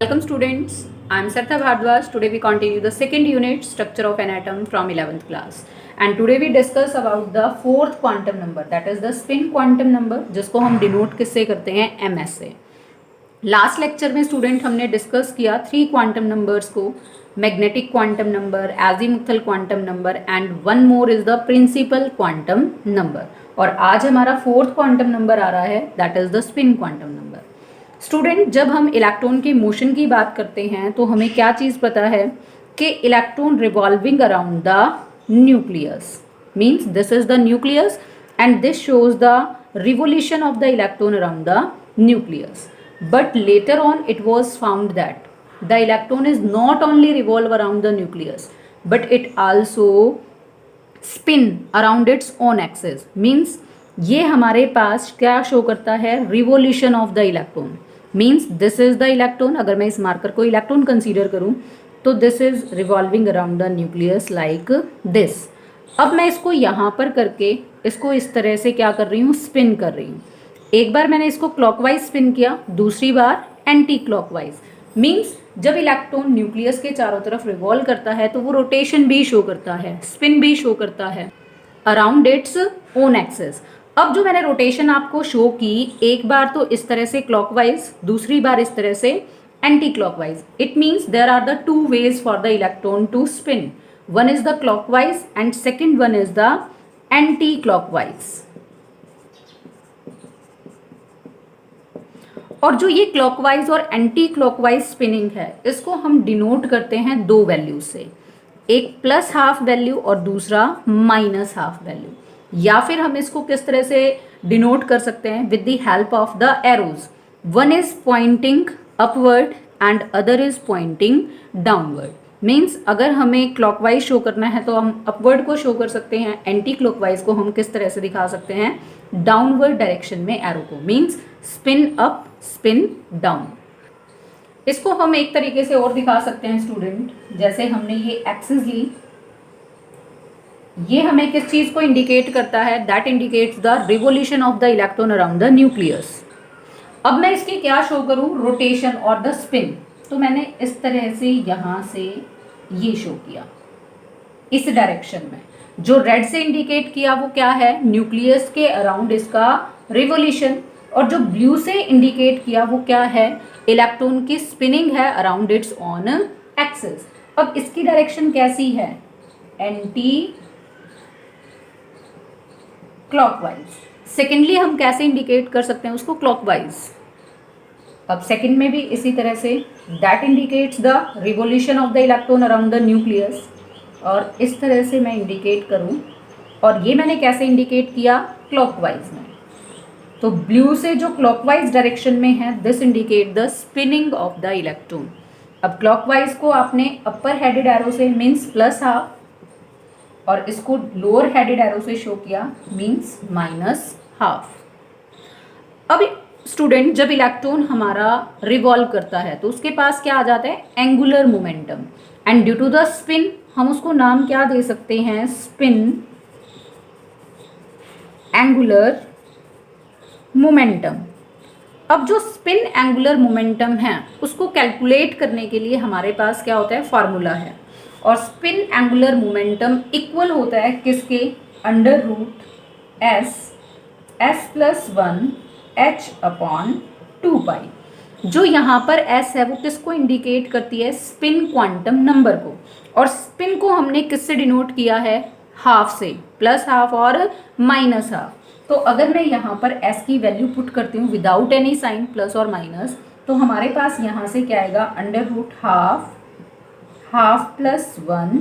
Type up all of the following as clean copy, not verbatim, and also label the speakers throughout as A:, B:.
A: Welcome students, I am Sartha Bhardwaj. Today we continue the second unit structure of an atom from 11th class and today we discuss about the fourth quantum number that is the spin quantum number जिसको हम denote किससे करते हैं ms से। Last lecture में student हमने discuss किया 3 quantum numbers को, magnetic quantum number, azimuthal quantum number and one more is the principal quantum number. और आज हमारा फोर्थ क्वांटम नंबर आ रहा है that is the spin quantum number. Student जब हम इलेक्ट्रॉन के मोशन की बात करते हैं तो हमें क्या चीज़ पता है कि electron revolving around the nucleus means this is the nucleus and this shows the revolution of the electron around the nucleus. But later on it was found that the electron is not only revolve around the nucleus but it also spin around its own axis means ये हमारे पास क्या show करता है revolution of the electron means this is the electron. अगर मैं इस marker को electron consider करूँ तो this is revolving around the nucleus like this. अब मैं इसको यहाँ पर करके इसको इस तरह से क्या कर रही हूँ स्पिन कर रही हूँ। एक बार मैंने इसको क्लॉकवाइज स्पिन किया, दूसरी बार एंटी क्लॉकवाइज मीन्स जब इलेक्ट्रॉन न्यूक्लियस के चारों तरफ रिवॉल्व करता है तो वो रोटेशन भी शो करता है, स्पिन भी शो करता है अराउंड इट्स ओन एक्सिस। अब जो मैंने रोटेशन आपको शो की, एक बार तो इस तरह से क्लॉकवाइज, दूसरी बार इस तरह से anti clockwise, it means there are the two ways for the electron to spin, one is the clockwise and second one is the anti clockwise. और जो ये क्लॉकवाइज और एंटी क्लॉकवाइज स्पिनिंग है इसको हम डिनोट करते हैं दो वैल्यूज से, एक प्लस हाफ वैल्यू और दूसरा माइनस हाफ वैल्यू। या फिर हम इसको किस तरह से डिनोट कर सकते हैं with the help of the arrows, one is pointing upward and other is pointing downward. Means अगर हमें क्लॉकवाइज शो करना है तो हम अपवर्ड को शो कर सकते हैं, एंटी क्लॉकवाइज को हम किस तरह से दिखा सकते हैं डाउनवर्ड डायरेक्शन में एरो को, means spin up spin down. इसको हम एक तरीके से और दिखा सकते हैं स्टूडेंट, जैसे हमने ये एक्सिस ली, ये हमें किस चीज को इंडिकेट करता है that indicates the revolution of the electron around the nucleus. अब मैं इसकी क्या शो करूं रोटेशन और द स्पिन, तो मैंने इस तरह से यहां से ये शो किया इस डायरेक्शन में। जो रेड से इंडिकेट किया वो क्या है न्यूक्लियस के अराउंड इसका रिवोल्यूशन, और जो ब्लू से इंडिकेट किया वो क्या है इलेक्ट्रॉन की स्पिनिंग है अराउंड इट्स ऑन एक्सिस। अब इसकी डायरेक्शन कैसी है एंटी क्लॉकवाइज। सेकेंडली हम कैसे इंडिकेट कर सकते हैं उसको क्लॉकवाइज। अब सेकेंड में भी इसी तरह say that indicates the revolution of the electron around the nucleus, और इस तरह से मैं इंडिकेट करूं, और ये मैंने कैसे इंडिकेट किया क्लॉकवाइज में। तो ब्लू से जो क्लॉकवाइज डायरेक्शन में है this indicate the spinning of the electron. अब क्लॉकवाइज को आपने अपर हेडेड एरो से मीन्स प्लस हाफ, और इसको लोअर हेडेड एरो से शो किया मीन्स माइनस हाफ। अब स्टूडेंट जब इलेक्ट्रॉन हमारा रिवॉल्व करता है तो उसके पास क्या आ जाता है angular momentum, and due to the spin हम उसको नाम क्या दे सकते हैं स्पिन एंगुलर मोमेंटम। अब जो स्पिन एंगुलर मोमेंटम है उसको कैलकुलेट करने के लिए हमारे पास क्या होता है फार्मूला है, और स्पिन एंगुलर मोमेंटम इक्वल होता है किसके under root S plus 1 h upon 2 pi. जो यहाँ पर s है वो किसको इंडिकेट करती है स्पिन क्वांटम नंबर को, और स्पिन को हमने किससे डिनोट किया है हाफ से, प्लस हाफ और माइनस हाफ। तो अगर मैं यहाँ पर s की वैल्यू पुट करती हूँ विदाउट एनी साइन प्लस और माइनस, तो हमारे पास यहाँ से क्या आएगा under root half plus 1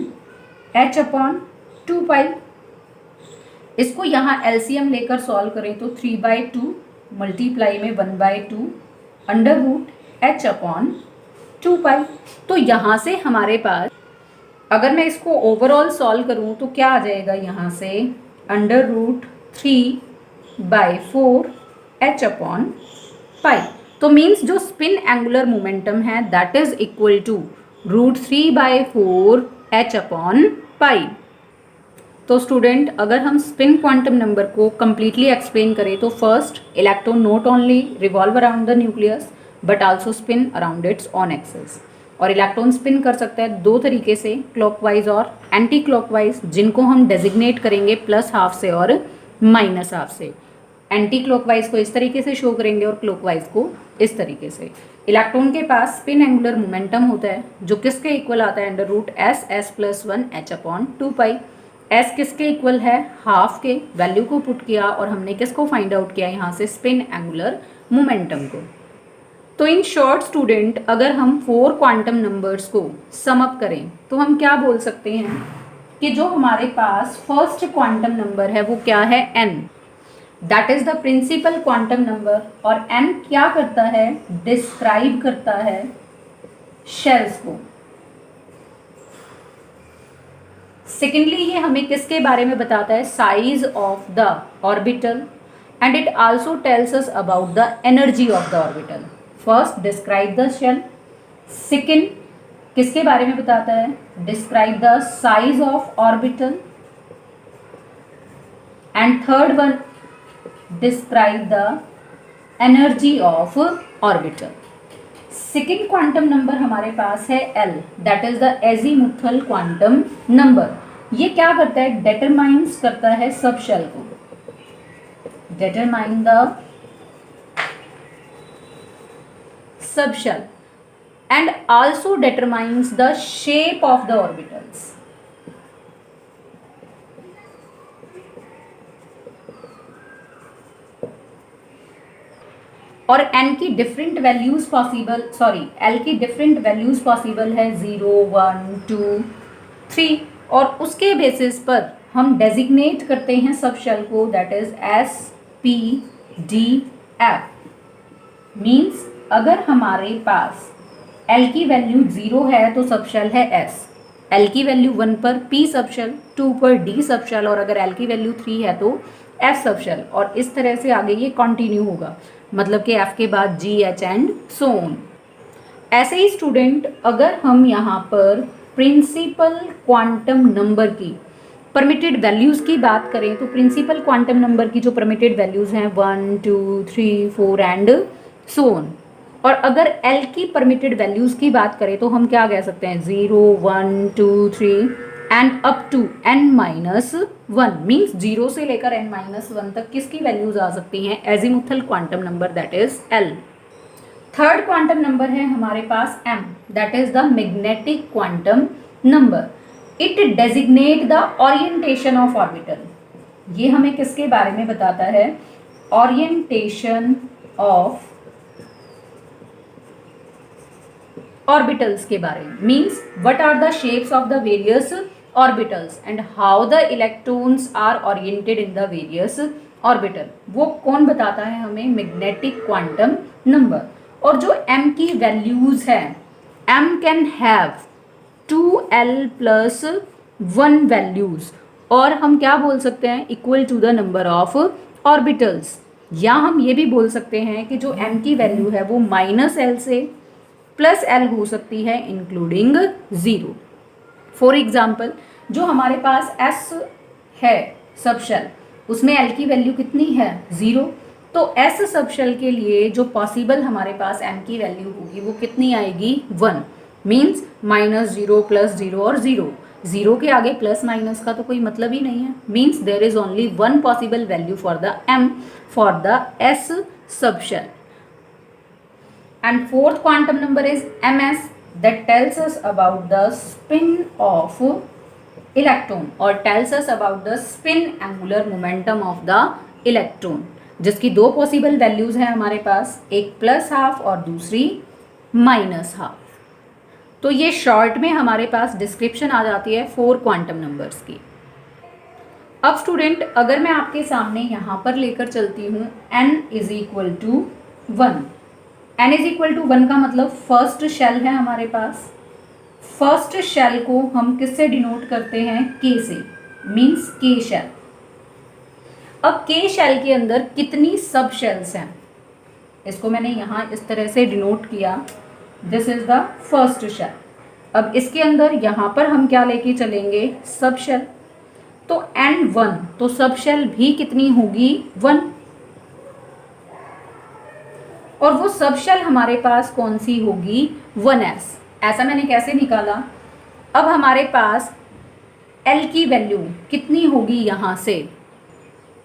A: h upon 2 pi. इसको यहाँ एलसीएम लेकर सॉल्व करें तो 3/2 मल्टीप्लाई में 1/2 अंडर रूट h अपॉन 2 पाई। तो यहाँ से हमारे पास अगर मैं इसको ओवरऑल सॉल्व करूँ तो क्या आ जाएगा यहाँ से under root 3/4 h upon pi. तो मीन्स जो स्पिन एंगुलर मोमेंटम है that is equal to √3/4 h upon pi. तो स्टूडेंट अगर हम स्पिन क्वांटम नंबर को कम्प्लीटली एक्सप्लेन करें तो first electron not only revolve around the nucleus but also spin around its own axis. और electron spin कर सकता है दो तरीके से, क्लॉकवाइज और एंटी क्लॉकवाइज, जिनको हम डेजिग्नेट करेंगे प्लस हाफ से और माइनस हाफ से। एंटी क्लॉकवाइज को इस तरीके से शो करेंगे और क्लॉकवाइज को इस तरीके से। इलेक्ट्रॉन के पास स्पिन एंगुलर मोमेंटम होता है जो किसके इक्वल आता है, under root S S plus one H upon 2 pi. S किसके इक्वल है, हाफ के। वैल्यू को पुट किया और हमने किसको फाइंड आउट किया यहाँ से, स्पिन एंगुलर मोमेंटम को। तो इन शॉर्ट स्टूडेंट, अगर हम 4 क्वांटम नंबर्स को सम अप करें तो हम क्या बोल सकते हैं कि जो हमारे पास फर्स्ट क्वांटम नंबर है वो क्या है, n। That is the principal quantum number. और n क्या करता है, डिस्क्राइब करता है शेल्स को। सेकेंडली ये हमें किसके बारे में बताता है, size of the orbital, and it also tells us about the energy of the orbital. First describe the shell, second किसके बारे में बताता है, describe the size of orbital, and third one describe the energy of orbital. Second quantum number हमारे पास है L, that is the azimuthal quantum number. ये क्या करता है, डिटरमाइंस करता है सब शेल को, determine the sub shell and also determines the shape of the orbitals. और n की डिफरेंट वैल्यूज पॉसिबल, L की डिफरेंट वैल्यूज पॉसिबल है 0, 1, 2, 3, और उसके बेसिस पर हम डेजिग्नेट करते हैं सब शेल को, that is S, P, D, F। Means अगर हमारे पास L की वैल्यू 0 है तो सब शेल है S, L की वैल्यू 1 पर P सब शेल, 2 पर D सब शेल, और अगर L की वैल्यू 3 है तो F सब शेल। और इस तरह से आगे ये कंटिन्यू होगा, मतलब कि F के बाद G, H and so on. ऐसे ही स्टूडेंट, अगर हम यहाँ पर प्रिंसिपल क्वांटम नंबर की परमिटेड वैल्यूज़ की बात करें तो प्रिंसिपल क्वांटम नंबर की जो परमिटेड वैल्यूज़ हैं 1, 2, 3, 4 एंड सो ऑन। और अगर L की परमिटेड वैल्यूज़ की बात करें तो हम क्या कह सकते हैं, 0, 1, 2, 3 and up to n-1, means 0 से लेकर n-1 तक किसकी वैल्यूज आ सकती हैं, azimuthal quantum number, that is L। Third quantum number है हमारे पास M, that is the magnetic quantum number. It designate the orientation of orbital. ये हमें किसके बारे में बताता है, ओरिएंटेशन ऑफ ऑर्बिटल्स के बारे में। Means what are the shapes of the various orbitals and how the electrons are oriented in the various orbital, वो कौन बताता है हमें, मैग्नेटिक क्वांटम नंबर। और जो m की वैल्यूज है, m can have 2l plus 1 values, और हम क्या बोल सकते हैं, equal to the number of orbitals. या हम ये भी बोल सकते हैं कि जो m की वैल्यू है वो -l से +l हो सकती है, इंक्लूडिंग 0। फॉर एग्जाम्पल, जो हमारे पास S है सब शेल, उसमें L की वैल्यू कितनी है, 0। तो S सब शेल के लिए जो पॉसिबल हमारे पास M की वैल्यू होगी वो कितनी आएगी, 1। मीन्स -0 +0 और 0। 0 के आगे प्लस माइनस का तो कोई मतलब ही नहीं है। Means there is only 1 possible value for the M for the S sub shell. And fourth quantum number is MS, that tells us about the spin of electron or tells us about the spin angular momentum of the electron, जिसकी दो possible values हैं हमारे पास, एक +12 और दूसरी -12। तो ये short में हमारे पास डिस्क्रिप्शन आ जाती है 4 क्वांटम नंबर्स की। अब स्टूडेंट, अगर मैं आपके सामने यहाँ पर लेकर चलती हूँ n = 1। n = 1 का मतलब फर्स्ट शेल है हमारे पास। फर्स्ट शेल को हम किससे डिनोट करते हैं, k से, मीन्स k शेल। अब k शेल के अंदर कितनी सब शेल्स हैं, इसको मैंने यहाँ इस तरह से डिनोट किया, this is the first shell. अब इसके अंदर यहाँ पर हम क्या लेके चलेंगे, सब शेल। तो n1, तो सब शेल भी कितनी होगी, 1। और वो सब शेल हमारे पास कौन सी होगी, 1s। ऐसा मैंने कैसे निकाला, अब हमारे पास L की वैल्यू कितनी होगी, यहाँ से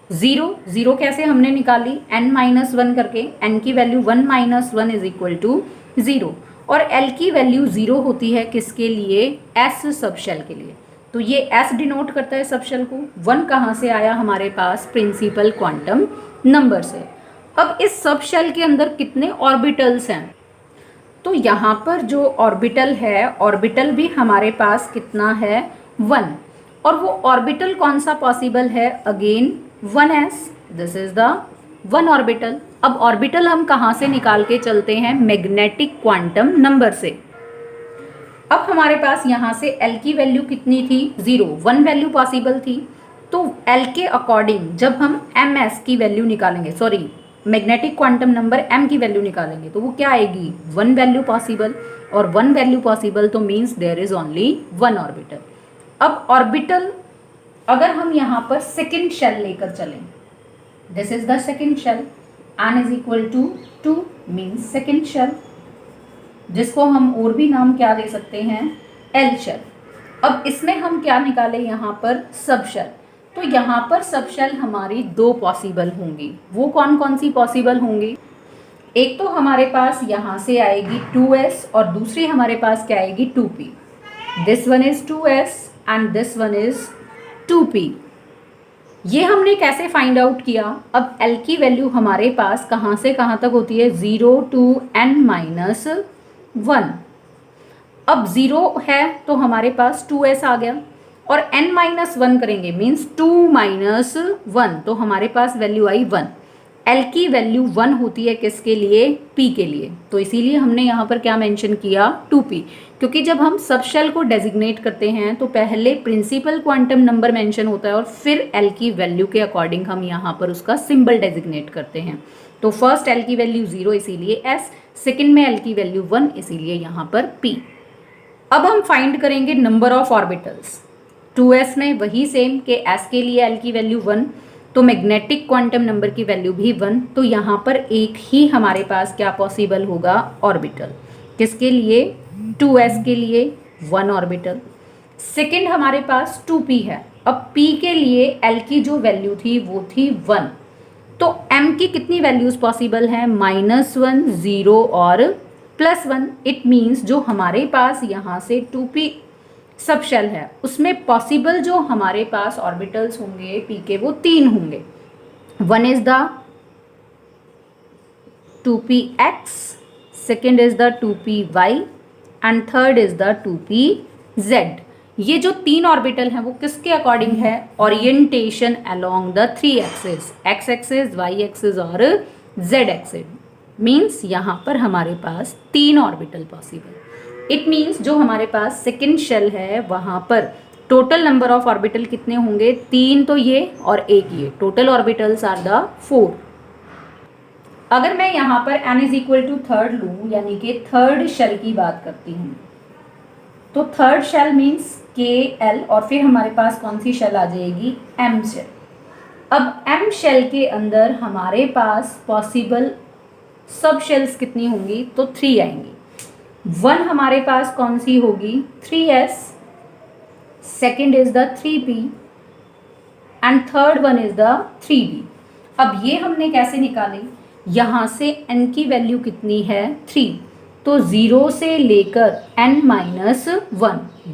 A: 0 कैसे हमने निकाली, n-1 करके, n की वैल्यू 1 - 1 इज इक्वल टू 0, और L की वैल्यू 0 होती है किसके लिए, S सब शेल के लिए। तो ये S डिनोट करता है सब शेल को। 1 कहाँ से आया हमारे पास, प्रिंसिपल क्वांटम नंबर से। अब इस सब शेल के अंदर कितने ऑर्बिटल्स हैं, तो यहाँ पर जो ऑर्बिटल है, ऑर्बिटल भी हमारे पास कितना है, 1, और वो ऑर्बिटल कौन सा पॉसिबल है, again 1s, this is the 1 orbital. अब ऑर्बिटल हम कहाँ से निकाल के चलते हैं, मैग्नेटिक क्वांटम नंबर से। अब हमारे पास यहाँ से L की वैल्यू कितनी थी, 0, 1 वैल्यू पॉसिबल थी। तो L के अकॉर्डिंग जब हम ms की वैल्यू निकालेंगे, sorry magnetic quantum number m की वैल्यू निकालेंगे, तो वो क्या आएगी, 1 वैल्यू पॉसिबल, और 1 वैल्यू पॉसिबल तो means there is only 1 orbital. अब ऑर्बिटल अगर हम यहाँ पर सेकेंड शेल लेकर चलें, this is the second shell, n is equal to 2 means second shell, जिसको हम और भी नाम क्या दे सकते हैं, L शेल। अब इसमें हम क्या निकालें, यहाँ पर सब शेल। तो यहाँ पर सब शेल हमारी 2 पॉसिबल होंगी, वो कौन कौन सी पॉसिबल होंगी, एक तो हमारे पास यहाँ से आएगी 2s, और दूसरी हमारे पास क्या आएगी, 2p। This one is 2s and this one is 2p। ये हमने कैसे फाइंड आउट किया, अब L की वैल्यू हमारे पास कहाँ से कहाँ तक होती है, 0 to n-1। अब 0 है तो हमारे पास 2s आ गया, और n-1 करेंगे मीन्स 2 - 1, तो हमारे पास वैल्यू आई 1। L की वैल्यू 1 होती है किसके लिए, P के लिए, तो इसीलिए हमने यहाँ पर क्या मेंशन किया, 2p, क्योंकि जब हम सब शेल को डेजिग्नेट करते हैं तो पहले प्रिंसिपल क्वांटम नंबर मेंशन होता है और फिर L की वैल्यू के अकॉर्डिंग हम यहाँ पर उसका सिंबल डेजिग्नेट करते हैं। तो फर्स्ट L की वैल्यू 0 इसीलिए S, सेकेंड में L की वैल्यू 1 इसीलिए यहाँ पर P। अब हम फाइंड करेंगे नंबर ऑफ ऑर्बिटल्स, 2s में वही सेम कि s के लिए L की वैल्यू 1, तो मैग्नेटिक क्वांटम नंबर की वैल्यू भी 1, तो यहाँ पर एक ही हमारे पास क्या पॉसिबल होगा, ऑर्बिटल, किसके लिए, 2s के लिए 1 ऑर्बिटल। सेकंड हमारे पास 2p है, अब p के लिए L की जो वैल्यू थी वो थी 1, तो m की कितनी वैल्यूज पॉसिबल हैं, -1, 0 और +1। इट मीन्स जो हमारे पास यहाँ से 2p सब शेल है उसमें पॉसिबल जो हमारे पास ऑर्बिटल्स होंगे p के वो 3 होंगे। 1 is the 2px, second is the 2py and third is the 2pz। ये जो 3 ऑर्बिटल हैं वो किसके अकॉर्डिंग है, orientation along the 3 axis, x axis, y axis और z एक्सिस। मीन्स यहाँ पर हमारे पास 3 ऑर्बिटल पॉसिबल। इट मीन्स जो हमारे पास सेकेंड शेल है वहाँ पर टोटल नंबर ऑफ ऑर्बिटल कितने होंगे, 3 तो ये और 1 ये, टोटल ऑर्बिटल्स आर द 4। अगर मैं यहाँ पर n is equal to third लूँ, यानी कि थर्ड शेल की बात करती हूँ, तो थर्ड शेल मीन्स KL और फिर हमारे पास कौन सी शेल आ जाएगी, M शेल। अब M शेल के अंदर हमारे पास पॉसिबल सब शेल्स कितनी होंगी, तो 3 आएंगी। 1 हमारे पास कौन सी होगी, 3s, second is the 3p and third one is the 3b। अब ये हमने कैसे निकाली, यहाँ से n की वैल्यू कितनी है, 3, तो 0 से लेकर n-1,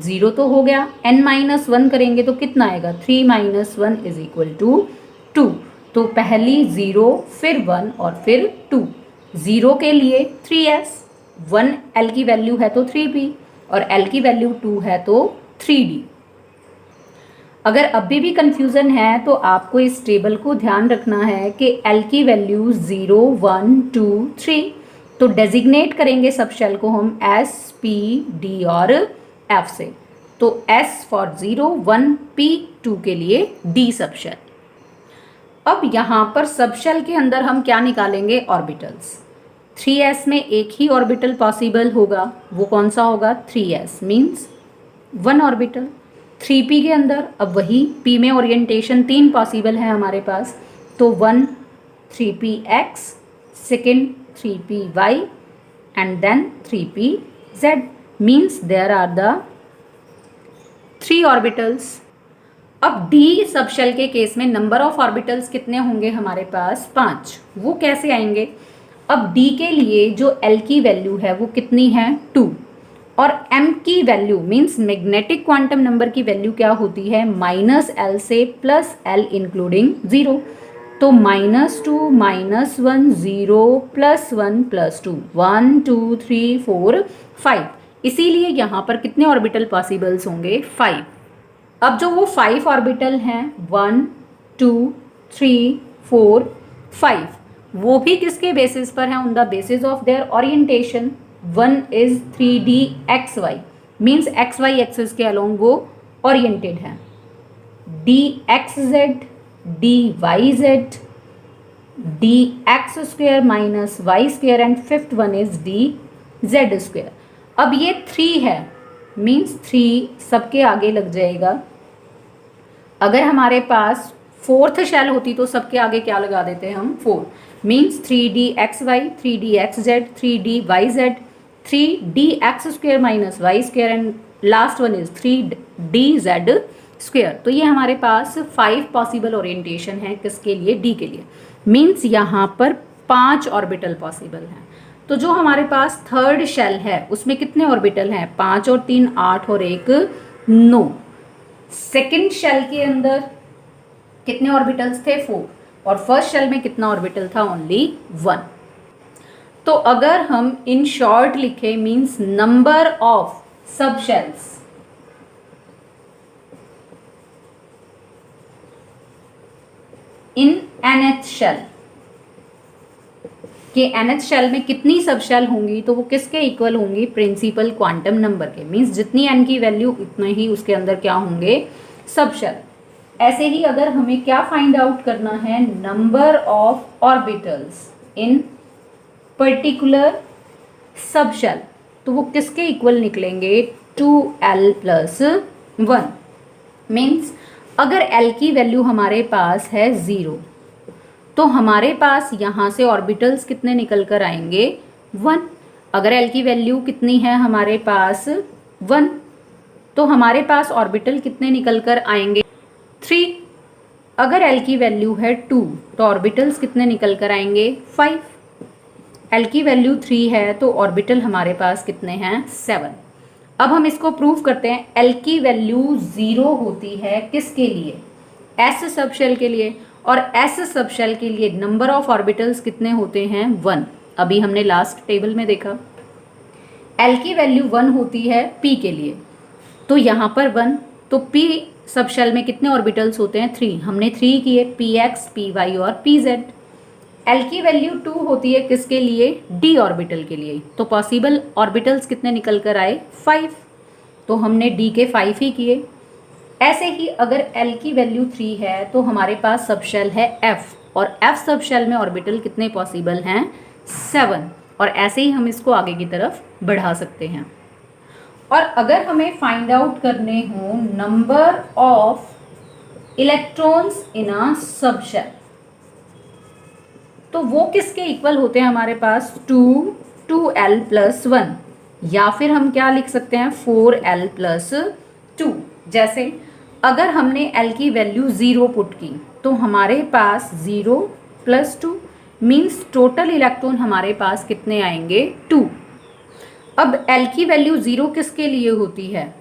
A: 0 तो हो गया, n-1 करेंगे तो कितना आएगा, 3 - 1 इज इक्वल टू 2। तो पहली 0 फिर 1 और फिर 2। 0 के लिए 3s, 1 L की वैल्यू है तो 3p और L की वैल्यू 2 है तो 3d। अगर अभी भी कंफ्यूजन है तो आपको इस टेबल को ध्यान रखना है कि L की वैल्यू 0, 1, 2, 3, तो डेजिग्नेट करेंगे सब शेल को हम S, P, D और F से। तो S फॉर 0, 1, P, 2 के लिए D सब शेल। अब यहाँ पर सब शेल के अंदर हम क्या निकालेंगे, ऑर्बिटल्स। 3s में एक ही ऑर्बिटल पॉसिबल होगा, वो कौन सा होगा, 3s मीन्स 1 ऑर्बिटल। 3p के अंदर अब वही p में ओरिएंटेशन 3 पॉसिबल है हमारे पास, तो 1 3px, second 3py and then 3pz, means there are the 3 orbitals. अब d सब शेल के केस में नंबर ऑफ ऑर्बिटल्स कितने होंगे हमारे पास? 5. वो कैसे आएंगे? अब d के लिए जो l की वैल्यू है वो कितनी है? 2. और m की value means magnetic quantum number की वैल्यू क्या होती है? -l से +l इंक्लूडिंग 0. तो -2 -1 0 +1 +2 1 2 3 4 5. इसीलिए यहाँ पर कितने ऑर्बिटल पॉसिबल्स होंगे? 5. अब जो वो 5 ऑर्बिटल हैं 1 2 3 4 5, वो भी किसके बेसिस पर हैं? On the basis of their orientation. 1 is 3D XY, means XY axis के अलोंग वो ओरिएंटेड है. DXZ, DYZ, dx square minus y square and fifth one is dz square. अब ये 3 है, मीन्स 3 सबके आगे लग जाएगा. अगर हमारे पास 4th शेल होती तो सबके आगे क्या लगा देते हैं हम? 4. Means 3dxy, 3dxz, 3dyz, 3dx square minus y square and last one is 3dz square. तो ये हमारे पास 5 पॉसिबल ओरिएंटेशन है. किसके लिए? d के लिए. मीन्स यहाँ पर 5 ऑर्बिटल पॉसिबल हैं. तो जो हमारे पास थर्ड शेल है उसमें कितने ऑर्बिटल हैं? 5 और 3 8 और 1 9. सेकेंड शेल के अंदर कितने ऑर्बिटल्स थे? 4. और फर्स्ट शेल में कितना ऑर्बिटल था? ओनली 1. तो अगर हम इन शॉर्ट लिखे means number of sub shells in nth shell के nth शेल में कितनी सब शेल होंगी? तो वो किसके इक्वल होंगी? प्रिंसिपल क्वांटम नंबर के. मीन्स जितनी n की वैल्यू उतना ही उसके अंदर क्या होंगे? सब शेल. ऐसे ही अगर हमें क्या फाइंड आउट करना है? Number of orbitals in particular sub shell, तो वो किसके इक्वल निकलेंगे? 2l + 1. मीन्स अगर l की वैल्यू हमारे पास है 0 तो हमारे पास यहाँ से ऑर्बिटल्स कितने निकल कर आएंगे? 1. अगर l की वैल्यू कितनी है हमारे पास? 1, तो हमारे पास ऑर्बिटल कितने निकल कर आएंगे? 3. अगर l की वैल्यू है 2 तो ऑर्बिटल्स कितने निकल कर आएंगे? 5. l की वैल्यू 3 है तो ऑर्बिटल हमारे पास कितने हैं? 7. अब हम इसको प्रूव करते हैं. l की वैल्यू 0 होती है किसके लिए? s सब शेल के लिए. और s सब शेल के लिए नंबर ऑफ ऑर्बिटल्स कितने होते हैं? 1. अभी हमने लास्ट टेबल में देखा. l की वैल्यू 1 होती है p के लिए, तो यहाँ पर 1. तो p सब शेल में कितने ऑर्बिटल्स होते हैं? 3. हमने 3 किए, px, py और pz. l की वैल्यू 2 होती है किसके लिए? d ऑर्बिटल के लिए. तो पॉसिबल ऑर्बिटल्स कितने निकल कर आए? 5. तो हमने d के 5 ही किए. ऐसे ही अगर l की वैल्यू 3 है तो हमारे पास सब शेल है f, और f सब शेल में ऑर्बिटल कितने पॉसिबल हैं? 7. और ऐसे ही हम इसको आगे की तरफ बढ़ा सकते हैं. और अगर हमें फाइंड आउट करने हो number of electrons in a sub shell, तो वो किसके इक्वल होते हैं हमारे पास? 2l + 1, या फिर हम क्या लिख सकते हैं? 4l + 2. जैसे अगर हमने l की वैल्यू 0 पुट की तो हमारे पास 0 + 2 मीन्स टोटल इलेक्ट्रॉन हमारे पास कितने आएंगे? 2. अब l की वैल्यू 0 किसके लिए होती है?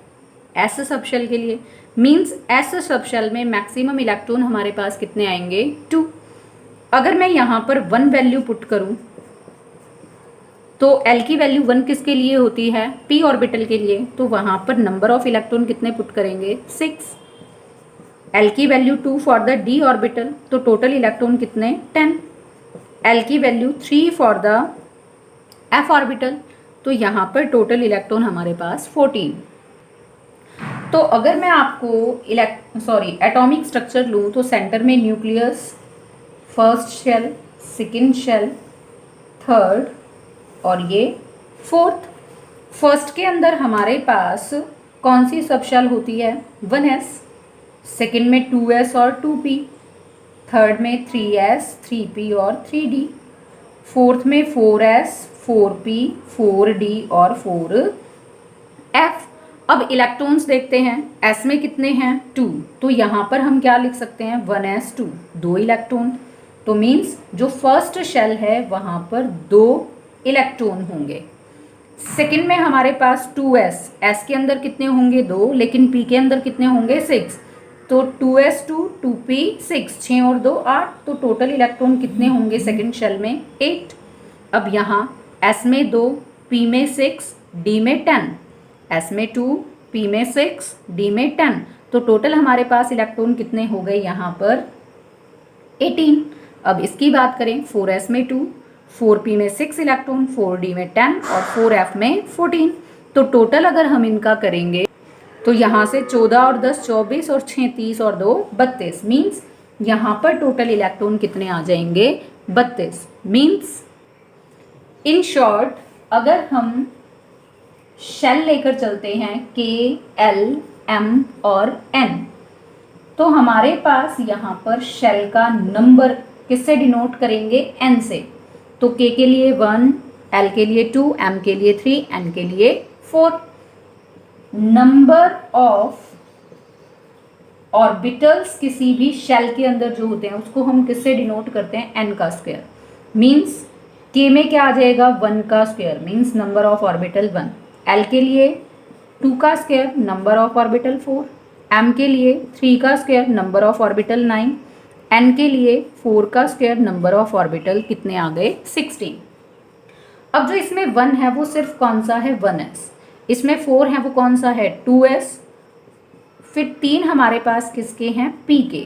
A: s सब शेल के लिए. मीन्स s सब शेल में मैक्सिमम इलेक्ट्रॉन हमारे पास कितने आएंगे? 2. अगर मैं यहाँ पर 1 वैल्यू पुट करूँ तो l की वैल्यू 1 किसके लिए होती है? p ऑर्बिटल के लिए. तो वहाँ पर नंबर ऑफ इलेक्ट्रॉन कितने पुट करेंगे? 6. l की value 2 for the d orbital, तो टोटल इलेक्ट्रॉन कितने? 10. l की value 3 for the f orbital, तो यहाँ पर टोटल इलेक्ट्रॉन हमारे पास 14. तो अगर मैं आपको एटॉमिक स्ट्रक्चर लूँ तो सेंटर में nucleus, first shell, second shell, third और ये फोर्थ. फर्स्ट के अंदर हमारे पास कौन सी सब शेल होती है? 1s. सेकेंड में 2s और 2p. थर्ड में 3s, 3p और 3d. फोर्थ में 4s, 4p, 4d और 4f। अब इलेक्ट्रॉन्स देखते हैं, s में कितने हैं 2, तो यहाँ पर हम क्या लिख सकते हैं 1s2, 2 इलेक्ट्रॉन। तो मीन्स जो फर्स्ट शेल है वहाँ पर 2 इलेक्ट्रॉन होंगे। सेकंड में हमारे पास 2s, s के अंदर कितने होंगे 2, लेकिन p के अंदर कितने होंगे 6, तो 2s2, 2p, 6, 6 और 2 8, तो टोटल इलेक्ट्रॉन कितने होंगे सेकंड शेल में 8। अब यहाँ s में 2, p में 6, d में 10, s में 2, p में 6, d में 10, तो टोटल हमारे पास इलेक्ट्रॉन कितने हो गए यहाँ पर 18। अब इसकी बात करें 4s में 2, 4p में 6 इलेक्ट्रॉन, 4d में 10 और 4f में 14, तो टोटल अगर हम इनका करेंगे तो यहाँ से 14 और 10 24 और 6 30 और 2 32, मीन्स यहाँ पर टोटल इलेक्ट्रॉन कितने आ जाएंगे 32। मीन्स इन शॉर्ट अगर हम शेल लेकर चलते हैं K, L, M और N, तो हमारे पास यहाँ पर शेल का नंबर किससे डिनोट करेंगे n से। तो K के लिए 1, L के लिए 2, M के लिए 3, N के लिए 4। नंबर ऑफ ऑर्बिटल्स किसी भी शेल के अंदर जो होते हैं उसको हम किससे डिनोट करते हैं n का स्क्वायर। मीन्स K में क्या आ जाएगा 1 का square, means number of orbital 1, L के लिए 2 का square number of orbital 4, M के लिए 3 का square number of orbital 9, N के लिए 4 का स्क्वायर नंबर ऑफ ऑर्बिटल कितने आ गए 16। अब जो इसमें 1 है वो सिर्फ कौन सा है 1s, इसमें 4 है वो कौन सा है 2s, फिर 3 हमारे पास किसके हैं p के,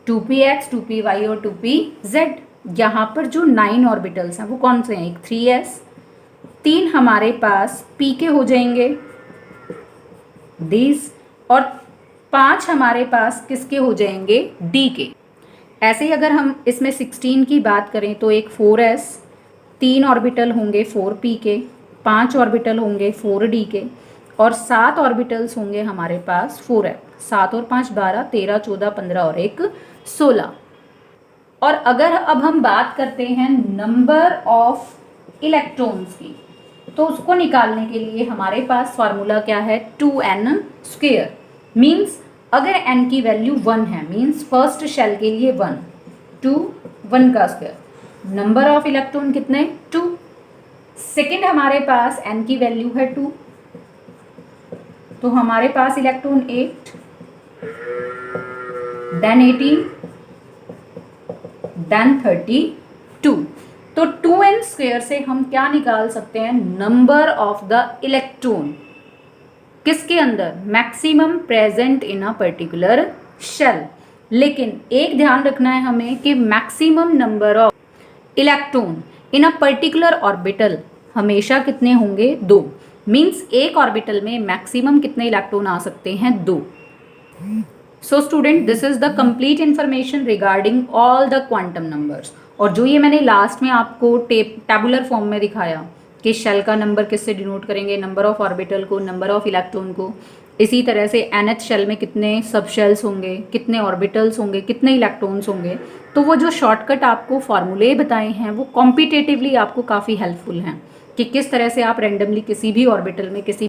A: 2px, 2py और 2pz। यहाँ पर जो 9 ऑर्बिटल्स हैं वो कौन से हैं, एक 3s, 3 हमारे पास p के हो जाएंगे these, और 5 हमारे पास किसके हो जाएंगे d के। ऐसे ही अगर हम इसमें 16 की बात करें तो एक 4s, 3 ऑर्बिटल होंगे 4p के, 5 ऑर्बिटल होंगे 4d के और 7 ऑर्बिटल्स होंगे हमारे पास 4f। 7 और 5 12, 13, 14, 15 और 1 16। और अगर अब हम बात करते हैं नंबर ऑफ इलेक्ट्रॉन्स की, तो उसको निकालने के लिए हमारे पास फार्मूला क्या है 2n स्क्वायर। मीन्स अगर n की वैल्यू 1 है, मीन्स फर्स्ट शेल के लिए 1, 2 1 का स्क्वायर, नंबर ऑफ इलेक्ट्रॉन कितने 2। सेकेंड हमारे पास n की वैल्यू है 2, तो हमारे पास इलेक्ट्रॉन 8, देन 18, देन 32। तो 2n स्क्वायर से हम क्या निकाल सकते हैं नंबर ऑफ द इलेक्ट्रॉन किसके अंदर, maximum present in a particular shell. लेकिन एक ध्यान रखना है हमें कि maximum number of electron in a particular orbital हमेशा कितने होंगे 2। मीन्स एक ऑर्बिटल में मैक्सिमम कितने इलेक्ट्रॉन आ सकते हैं 2। So student this is the complete information regarding all the quantum numbers. और जो ये मैंने लास्ट में आपको टेबुलर फॉर्म में दिखाया कि शेल का नंबर किससे डिनोट करेंगे, नंबर ऑफ ऑर्बिटल को, नंबर ऑफ इलेक्ट्रॉन को, इसी तरह से nth शेल में कितने सब शेल्स होंगे, कितने ऑर्बिटल्स होंगे, कितने इलेक्ट्रॉन्स होंगे, तो वो जो शॉर्टकट आपको फार्मूले बताए हैं वो कॉम्पिटेटिवली आपको काफ़ी हेल्पफुल हैं कि किस तरह से आप रैंडमली किसी भी ऑर्बिटल में किसी